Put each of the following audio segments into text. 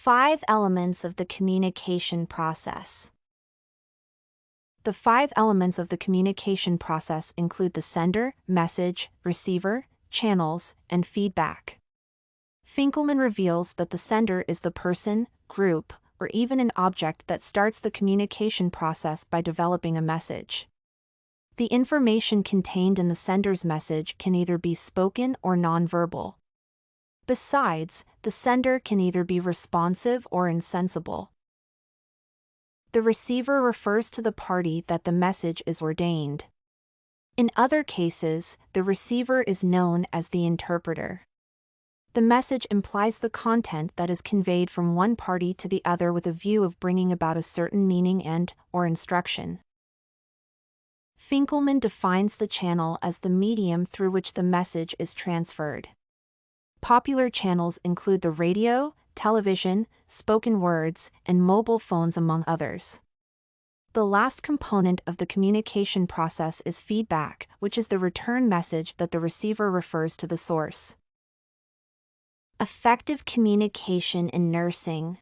5 elements of the communication process. The 5 elements of the communication process include the sender, message, receiver, channels, and feedback. Finkleman reveals that the sender is the person, group, or even an object that starts the communication process by developing a message. The information contained in the sender's message can either be spoken or nonverbal. Besides, the sender can either be responsive or insensible. The receiver refers to the party that the message is ordained. In other cases, the receiver is known as the interpreter. The message implies the content that is conveyed from one party to the other with a view of bringing about a certain meaning and/or instruction. Finkleman defines the channel as the medium through which the message is transferred. Popular channels include the radio, television, spoken words, and mobile phones, among others. The last component of the communication process is feedback, which is the return message that the receiver refers to the source. Effective communication in nursing.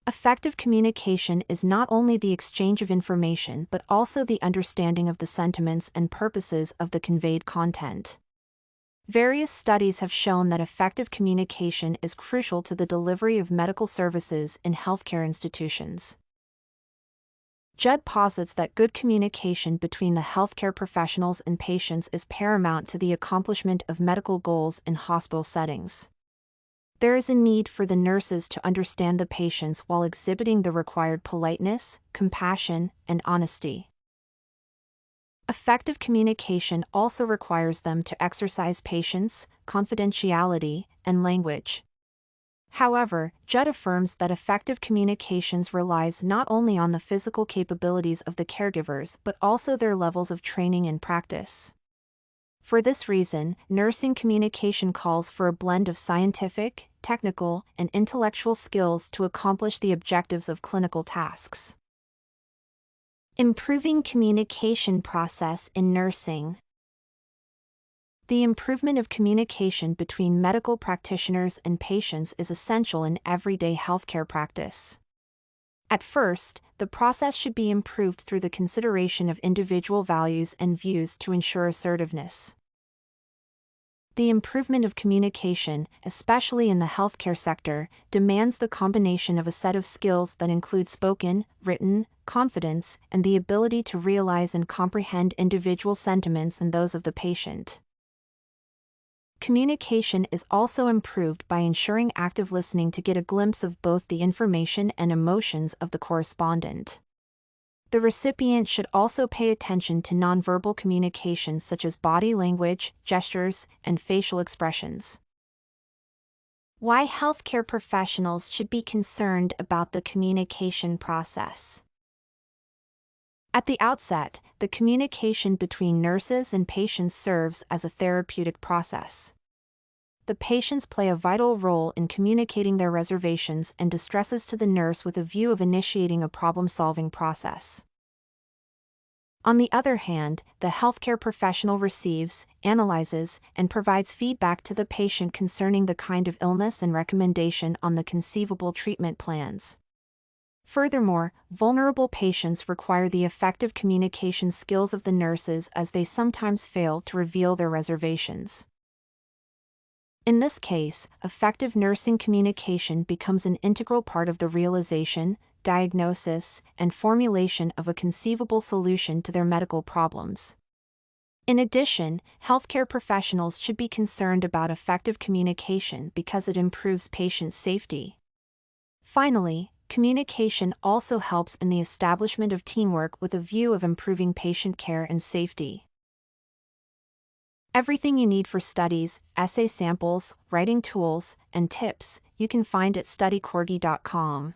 Effective communication is not only the exchange of information but also the understanding of the sentiments and purposes of the conveyed content. Various studies have shown that effective communication is crucial to the delivery of medical services in healthcare institutions. Judd posits that good communication between the healthcare professionals and patients is paramount to the accomplishment of medical goals in hospital settings. There is a need for the nurses to understand the patients while exhibiting the required politeness, compassion, and honesty. Effective communication also requires them to exercise patience, confidentiality, and language. However, Judd affirms that effective communications relies not only on the physical capabilities of the caregivers but also their levels of training and practice. For this reason, nursing communication calls for a blend of scientific, technical, and intellectual skills to accomplish the objectives of clinical tasks. Improving communication process in nursing. The improvement of communication between medical practitioners and patients is essential in everyday healthcare practice. At first, the process should be improved through the consideration of individual values and views to ensure assertiveness. The improvement of communication, especially in the healthcare sector, demands the combination of a set of skills that include spoken, written, confidence, and the ability to realize and comprehend individual sentiments and those of the patient. Communication is also improved by ensuring active listening to get a glimpse of both the information and emotions of the correspondent. The recipient should also pay attention to nonverbal communications such as body language, gestures, and facial expressions. Why healthcare professionals should be concerned about the communication process. At the outset, the communication between nurses and patients serves as a therapeutic process. The patients play a vital role in communicating their reservations and distresses to the nurse with a view of initiating a problem-solving process. On the other hand, the healthcare professional receives, analyzes, and provides feedback to the patient concerning the kind of illness and recommendation on the conceivable treatment plans. Furthermore, vulnerable patients require the effective communication skills of the nurses as they sometimes fail to reveal their reservations. In this case, effective nursing communication becomes an integral part of the realization, diagnosis, and formulation of a conceivable solution to their medical problems. In addition, healthcare professionals should be concerned about effective communication because it improves patient safety. Finally, communication also helps in the establishment of teamwork with a view of improving patient care and safety. Everything you need for studies, essay samples, writing tools, and tips, you can find at studycorgi.com.